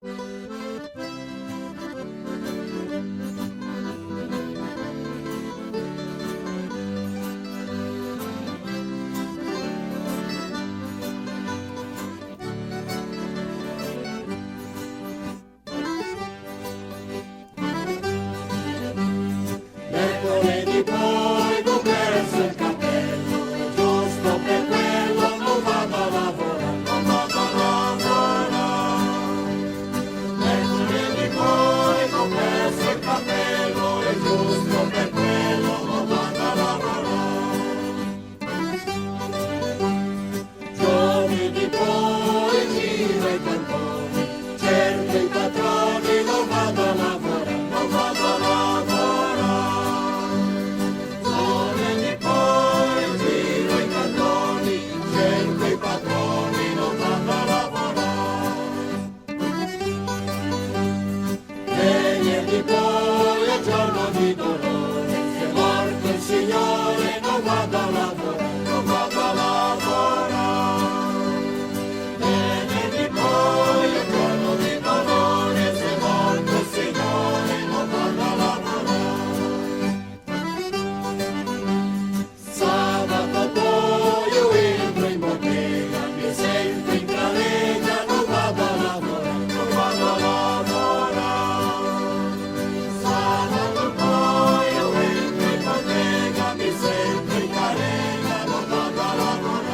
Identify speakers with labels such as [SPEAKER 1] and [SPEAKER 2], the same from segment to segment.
[SPEAKER 1] Mercoledì poi non perso il cappello, giusto per quello non vado a lavorare, non vado a lavorare. Mercoledì poi non perso il cappello, e giusto per quello non vado a lavorare. Giovedì poi giro i cantoni, cerco i patroni, non vado a lavorare, non vado a lavorare. Giovedì poi giro i cantoni, cerco i patroni, non vado a lavorare. Venerdì poi è giorno di dolore, se è morto il Signore, non vado a lavorare, non vado a lavorare. Venerdì poi è giorno di dolore, se è morto il Signore, non vado a lavorare. Sabato poi io entro in bottega, mi sento in galleggia, non vado a lavorare, non vado a lavorare. Sabato poi io entro in bottega, mi sento in galleggia, non vado a lavorare.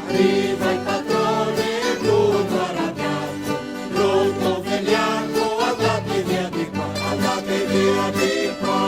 [SPEAKER 1] Arriva il padrone brutto arrabbiato, brutto vegliato, andate via di qua, andate via di qua.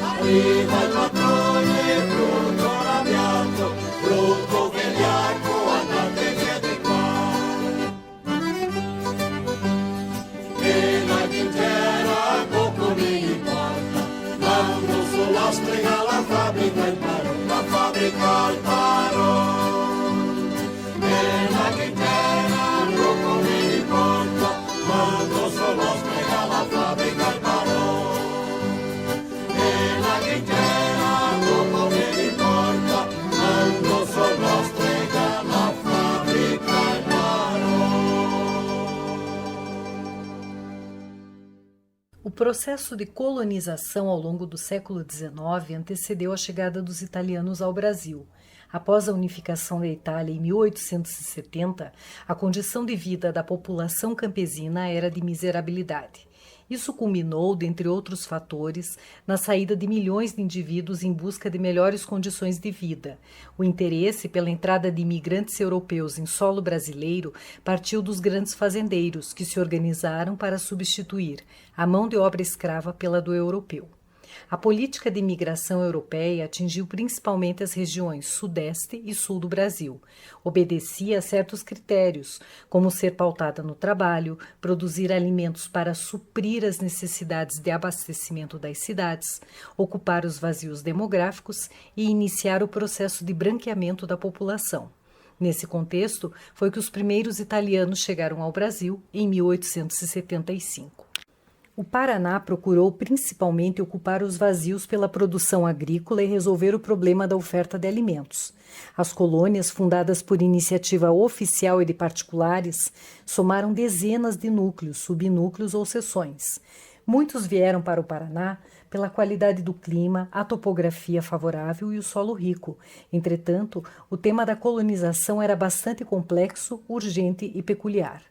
[SPEAKER 1] Arriva il padrone brutto arrabbiato, brutto vegliaco, andate via di qua. E la ghigliera poco mi importa, mando sulla strega la fabbrica il paro, la fabbrica il paro. E la ghigliera poco mi importa, mando sulla strega la fabbrica il paro. E la ghigliera poco mi importa, mando sulla strega la fabbrica il paro.
[SPEAKER 2] O processo de colonização ao longo do século XIX antecedeu a chegada dos italianos ao Brasil. Após a unificação da Itália em 1870, a condição de vida da população campesina era de miserabilidade. Isso culminou, dentre outros fatores, na saída de milhões de indivíduos em busca de melhores condições de vida. O interesse pela entrada de imigrantes europeus em solo brasileiro partiu dos grandes fazendeiros, que se organizaram para substituir a mão de obra escrava pela do europeu. A política de imigração europeia atingiu principalmente as regiões sudeste e sul do Brasil. Obedecia a certos critérios, como ser pautada no trabalho, produzir alimentos para suprir as necessidades de abastecimento das cidades, ocupar os vazios demográficos e iniciar o processo de branqueamento da população. Nesse contexto, foi que os primeiros italianos chegaram ao Brasil em 1875. O Paraná procurou principalmente ocupar os vazios pela produção agrícola e resolver o problema da oferta de alimentos. As colônias, fundadas por iniciativa oficial e de particulares, somaram dezenas de núcleos, subnúcleos ou seções. Muitos vieram para o Paraná pela qualidade do clima, a topografia favorável e o solo rico. Entretanto, o tema da colonização era bastante complexo, urgente e peculiar.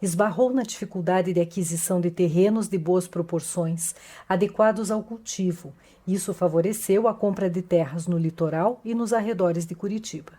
[SPEAKER 2] Esbarrou na dificuldade de aquisição de terrenos de boas proporções, adequados ao cultivo. Isso favoreceu a compra de terras no litoral e nos arredores de Curitiba.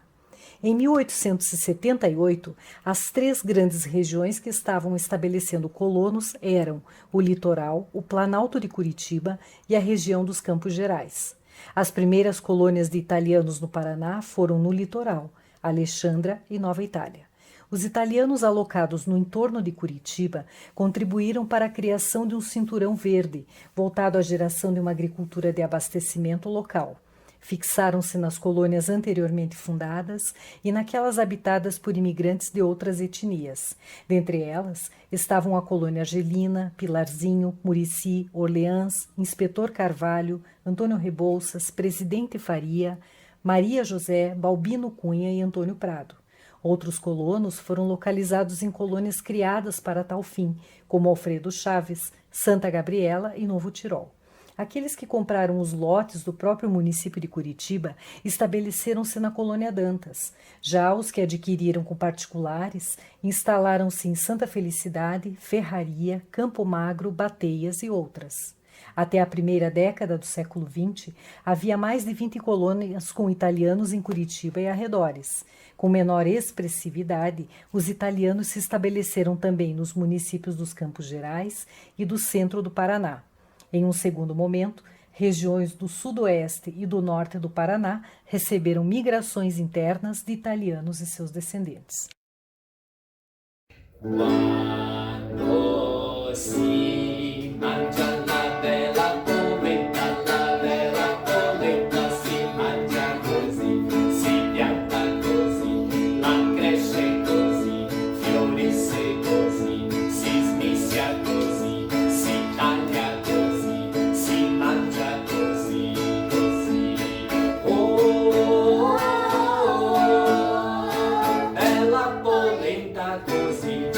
[SPEAKER 2] Em 1878, as três grandes regiões que estavam estabelecendo colonos eram o litoral, o Planalto de Curitiba e a região dos Campos Gerais. As primeiras colônias de italianos no Paraná foram no litoral, Alexandra e Nova Itália. Os italianos alocados no entorno de Curitiba contribuíram para a criação de um cinturão verde, voltado à geração de uma agricultura de abastecimento local. Fixaram-se nas colônias anteriormente fundadas e naquelas habitadas por imigrantes de outras etnias. Dentre elas estavam a colônia Argelina, Pilarzinho, Murici, Orleans, Inspetor Carvalho, Antônio Rebouças, Presidente Faria, Maria José, Balbino Cunha e Antônio Prado. Outros colonos foram localizados em colônias criadas para tal fim, como Alfredo Chaves, Santa Gabriela e Novo Tirol. Aqueles que compraram os lotes do próprio município de Curitiba estabeleceram-se na colônia Dantas. Já os que adquiriram com particulares instalaram-se em Santa Felicidade, Ferraria, Campo Magro, Bateias e outras. Até a primeira década do século XX, havia mais de 20 colônias com italianos em Curitiba e arredores. Com menor expressividade, os italianos se estabeleceram também nos municípios dos Campos Gerais e do centro do Paraná. Em um segundo momento, regiões do sudoeste e do norte do Paraná receberam migrações internas de italianos e seus descendentes.
[SPEAKER 3] Quando si mangia la bella polenta si mangia così, si pianta così, la cresce così, fiorisce così, si smischia così, si taglia così, si mangia così, così. Oh, bella polenta così.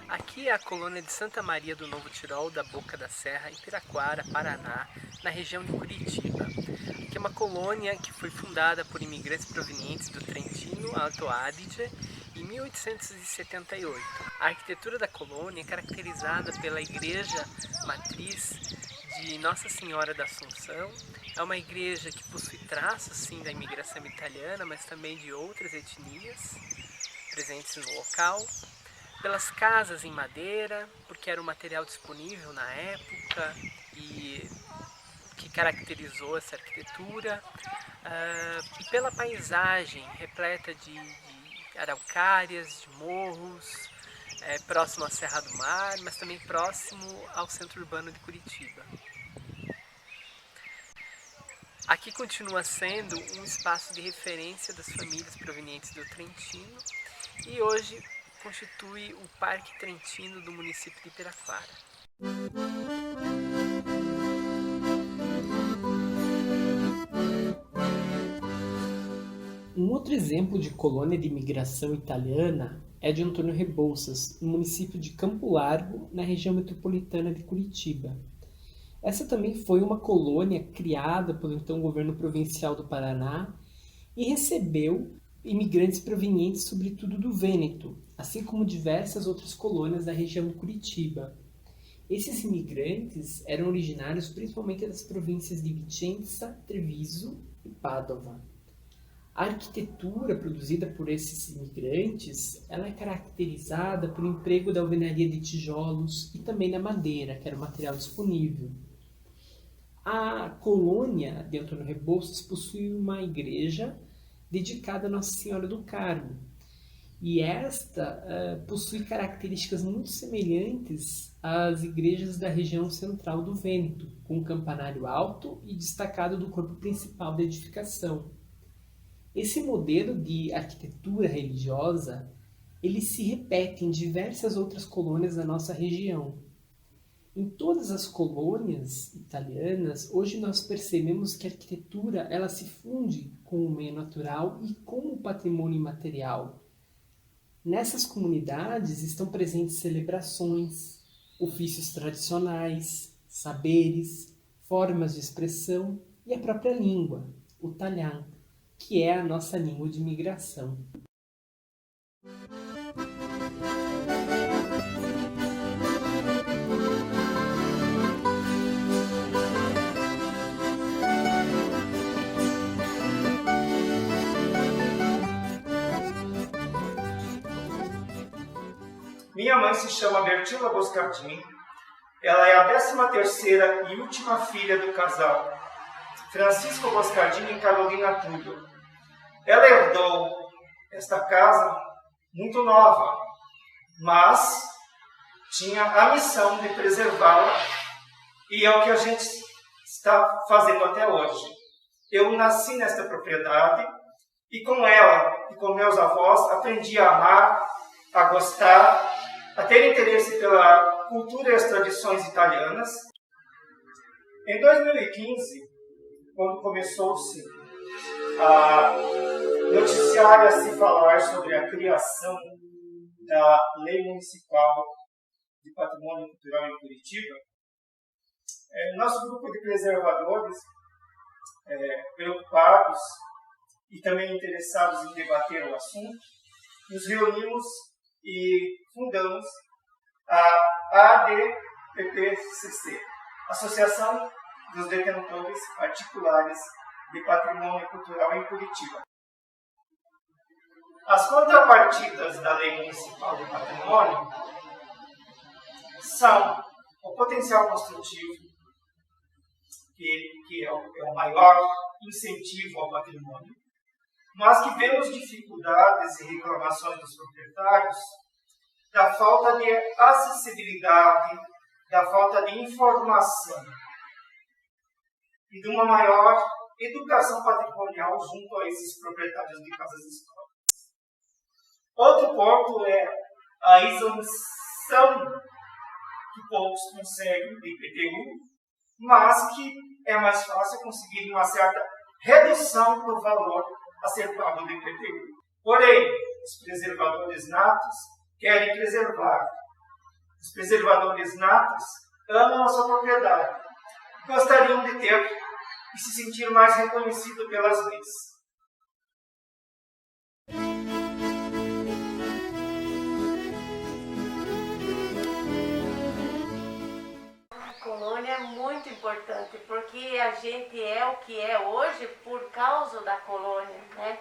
[SPEAKER 4] Aqui é a colônia de Santa Maria do Novo Tirol, da Boca da Serra, em Piraquara, Paraná, na região de Curitiba. Aqui é uma colônia que foi fundada por imigrantes provenientes do Trentino Alto Adige em 1878. A arquitetura da colônia é caracterizada pela igreja matriz de Nossa Senhora da Assunção. É uma igreja que possui traços sim da imigração italiana, mas também de outras etnias presentes no local. Pelas casas em madeira, porque era o material disponível na época e que caracterizou essa arquitetura, e pela paisagem repleta de araucárias, de morros, próximo à Serra do Mar, mas também próximo ao centro urbano de Curitiba. Aqui continua sendo um espaço de referência das famílias provenientes do Trentino e hoje constitui o Parque Trentino do município de Piraquara.
[SPEAKER 5] Um outro exemplo de colônia de imigração italiana é de Antônio Rebouças, no município de Campo Largo, na região metropolitana de Curitiba. Essa também foi uma colônia criada pelo então governo provincial do Paraná e recebeu imigrantes provenientes sobretudo do Vêneto, assim como diversas outras colônias da região de Curitiba. Esses imigrantes eram originários principalmente das províncias de Vicenza, Treviso e Padova. A arquitetura produzida por esses imigrantes ela é caracterizada pelo emprego da alvenaria de tijolos e também da madeira, que era o material disponível. A colônia de Antônio Rebouças possui uma igreja dedicada a Nossa Senhora do Carmo. E esta possui características muito semelhantes às igrejas da região central do Vêneto, com um campanário alto e destacado do corpo principal da edificação. Esse modelo de arquitetura religiosa ele se repete em diversas outras colônias da nossa região. Em todas as colônias italianas, hoje nós percebemos que a arquitetura ela se funde com o meio natural e com o patrimônio imaterial. Nessas comunidades estão presentes celebrações, ofícios tradicionais, saberes, formas de expressão e a própria língua, o talhã, que é a nossa língua de imigração.
[SPEAKER 6] Minha mãe se chama Bertila Boscardini. Ela é a 13ª e última filha do casal Francisco Boscardini e Carolina Túlio. Ela herdou esta casa muito nova, mas tinha a missão de preservá-la, e é o que a gente está fazendo até hoje. Eu nasci nesta propriedade e com ela e com meus avós aprendi a amar, a gostar, a ter interesse pela cultura e as tradições italianas. Em 2015, quando começou-se a noticiar e a se falar sobre a criação da Lei Municipal de Patrimônio Cultural em Curitiba, nosso grupo de preservadores, preocupados e também interessados em debater o assunto, nos reunimos e fundamos a ADPPCC, Associação dos Detentores Particulares de Patrimônio Cultural em Curitiba. As contrapartidas da Lei Municipal de Patrimônio são o potencial construtivo, que é o maior incentivo ao patrimônio, mas que vemos dificuldades e reclamações dos proprietários da falta de acessibilidade, da falta de informação e de uma maior educação patrimonial junto a esses proprietários de casas históricas. Outro ponto é a isenção que poucos conseguem de IPTU, mas que é mais fácil conseguir uma certa redução do valor a ser pago do IPTU. Porém, os preservadores natos querem preservar. Os preservadores natos amam a sua propriedade, gostariam de ter e se sentir mais reconhecido pelas leis.
[SPEAKER 7] A colônia é muito importante, porque a gente é o que é hoje por causa da colônia, né?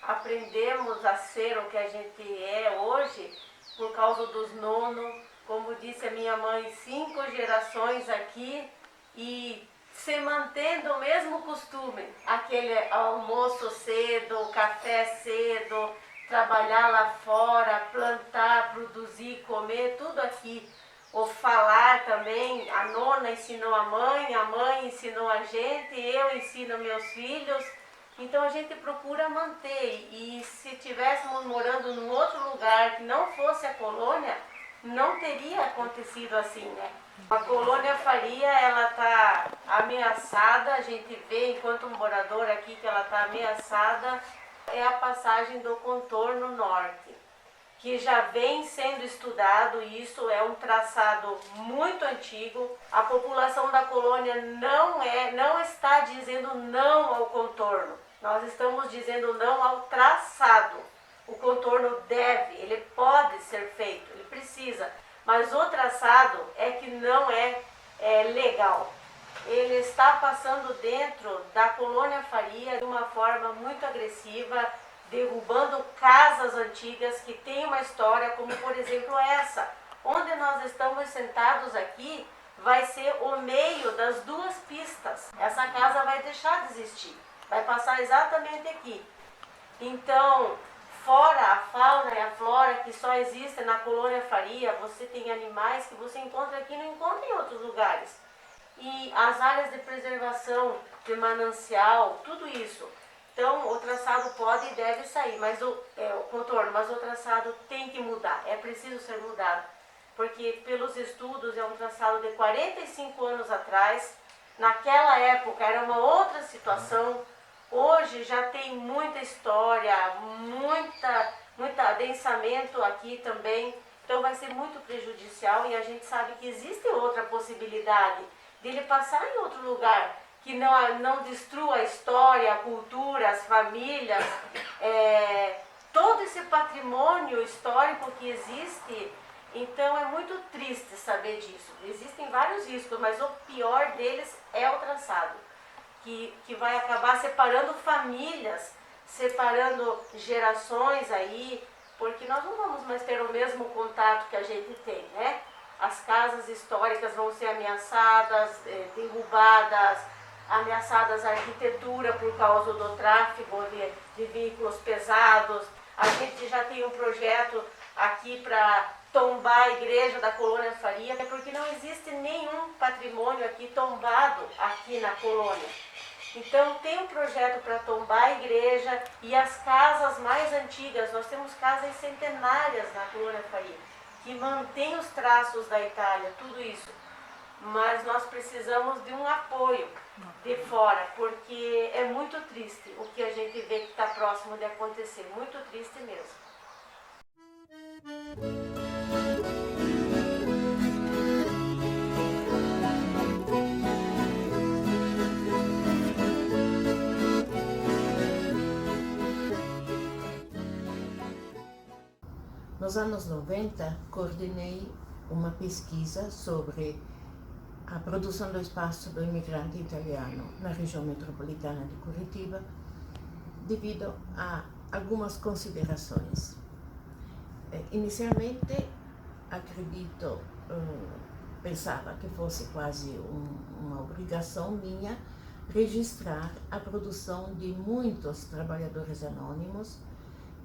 [SPEAKER 7] Aprendemos a ser o que a gente é hoje por causa dos nonos, como disse a minha mãe, 5 gerações aqui e se mantendo o mesmo costume, aquele almoço cedo, café cedo, trabalhar lá fora, plantar, produzir, comer, tudo aqui. O falar também, a nona ensinou a mãe ensinou a gente, eu ensino meus filhos. Então a gente procura manter, e se estivéssemos morando num outro lugar que não fosse a colônia, não teria acontecido assim, né? A colônia Faria, ela está ameaçada, a gente vê enquanto morador aqui que ela está ameaçada, é a passagem do contorno norte, que já vem sendo estudado, e isso é um traçado muito antigo. A população da colônia não está dizendo não ao contorno, nós estamos dizendo não ao traçado. O contorno ele pode ser feito, ele precisa, mas o traçado é que não é legal. Ele está passando dentro da colônia Faria de uma forma muito agressiva, derrubando casas antigas que têm uma história, como por exemplo essa. Onde nós estamos sentados aqui vai ser o meio das 2 pistas. Essa casa vai deixar de existir, vai passar exatamente aqui. Então, fora a fauna e a flora que só existem na colônia Faria, você tem animais que você encontra aqui e não encontra em outros lugares. E as áreas de preservação, de manancial, tudo isso. Então, o traçado pode e deve sair, mas o contorno, mas o traçado tem que mudar, é preciso ser mudado. Porque, pelos estudos, é um traçado de 45 anos atrás. Naquela época era uma outra situação. Hoje já tem muita história, muito adensamento aqui também. Então, vai ser muito prejudicial, e a gente sabe que existe outra possibilidade dele passar em outro lugar, que não destrua a história, a cultura, as famílias, todo esse patrimônio histórico que existe. Então é muito triste saber disso. Existem vários riscos, mas o pior deles é o traçado, que vai acabar separando famílias, separando gerações aí, porque nós não vamos mais ter o mesmo contato que a gente tem, né? As casas históricas vão ser ameaçadas, derrubadas, ameaçadas a arquitetura por causa do tráfego de veículos pesados. A gente já tem um projeto aqui para tombar a igreja da Colônia Faria, porque não existe nenhum patrimônio aqui tombado aqui na colônia. Então tem um projeto para tombar a igreja e as casas mais antigas. Nós temos casas centenárias na Colônia Faria, que mantém os traços da Itália, tudo isso. Mas nós precisamos de um apoio de fora, porque é muito triste o que a gente vê que está próximo de acontecer, muito triste mesmo.
[SPEAKER 8] Nos anos 90, coordenei uma pesquisa sobre a produção do espaço do imigrante italiano na região metropolitana de Curitiba, devido a algumas considerações. Inicialmente, pensava que fosse quase uma obrigação minha registrar a produção de muitos trabalhadores anônimos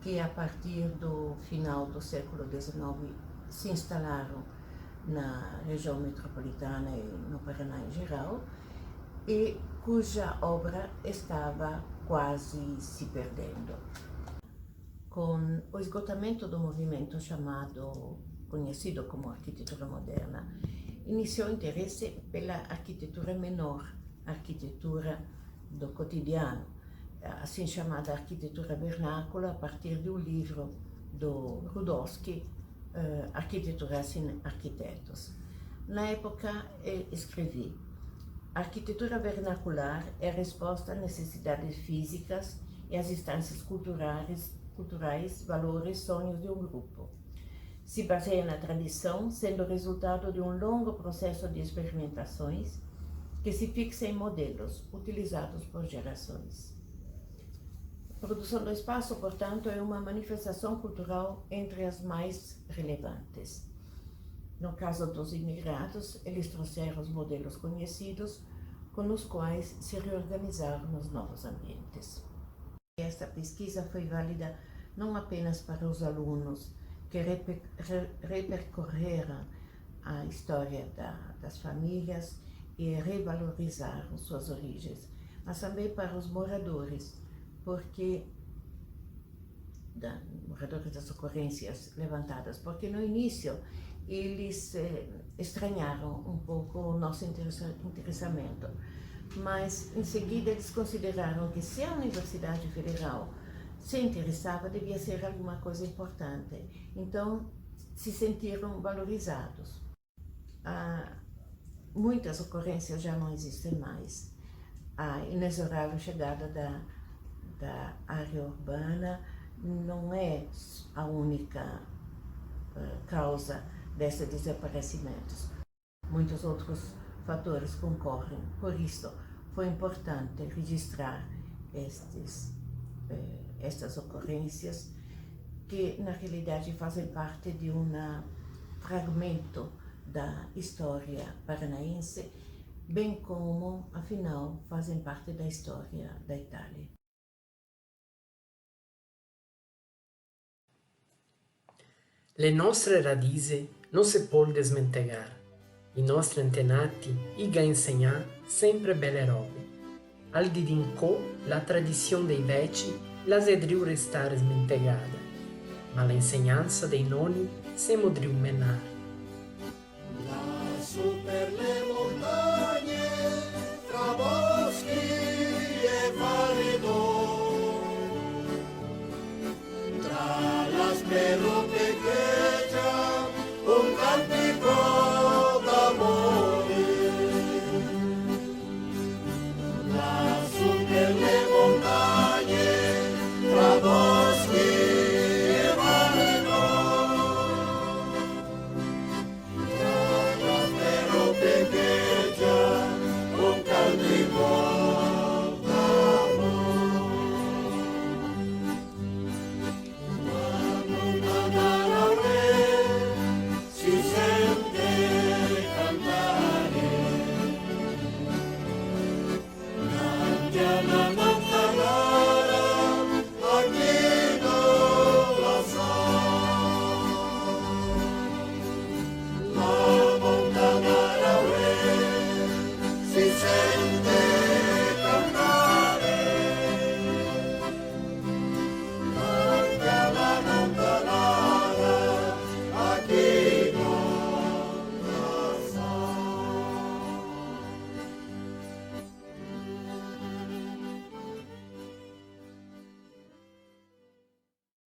[SPEAKER 8] que, a partir do final do século XIX, se instalaram na região metropolitana e no Paraná em geral, e cuja obra estava quase se perdendo. Com o esgotamento do movimento conhecido como arquitetura moderna, iniciou o interesse pela arquitetura menor, arquitetura do cotidiano, assim chamada arquitetura vernácula, a partir de um livro do Rudowski, Arquitetura sem Arquitetos. Na época, escrevi: a arquitetura vernacular é a resposta às necessidades físicas e às instâncias culturais, valores, sonhos de um grupo. Se baseia na tradição, sendo resultado de um longo processo de experimentações que se fixa em modelos utilizados por gerações. A produção do espaço, portanto, é uma manifestação cultural entre as mais relevantes. No caso dos imigrados, eles trouxeram os modelos conhecidos com os quais se reorganizaram nos novos ambientes. Esta pesquisa foi válida não apenas para os alunos que repercorreram a história das famílias e revalorizaram suas origens, mas também para os moradores, moradores das ocorrências levantadas, porque no início eles estranharam um pouco o nosso interessamento, mas em seguida eles consideraram que se a Universidade Federal se interessava, devia ser alguma coisa importante, então se sentiram valorizados. Muitas ocorrências já não existem mais. A inexorável chegada da área urbana não é a única causa desses desaparecimentos. Muitos outros fatores concorrem. Por isso, foi importante registrar estas ocorrências que, na realidade, fazem parte de um fragmento da história paranaense, bem como, afinal, fazem parte da história da Itália.
[SPEAKER 4] Le nostre radici non si può desmentegar. I nostri antenati iga insegnar sempre belle robe. Al didincò la tradizione dei veci la sedriu restare smentegada, ma la insegnanza dei nonni se modriu menare.
[SPEAKER 1] Lassù per le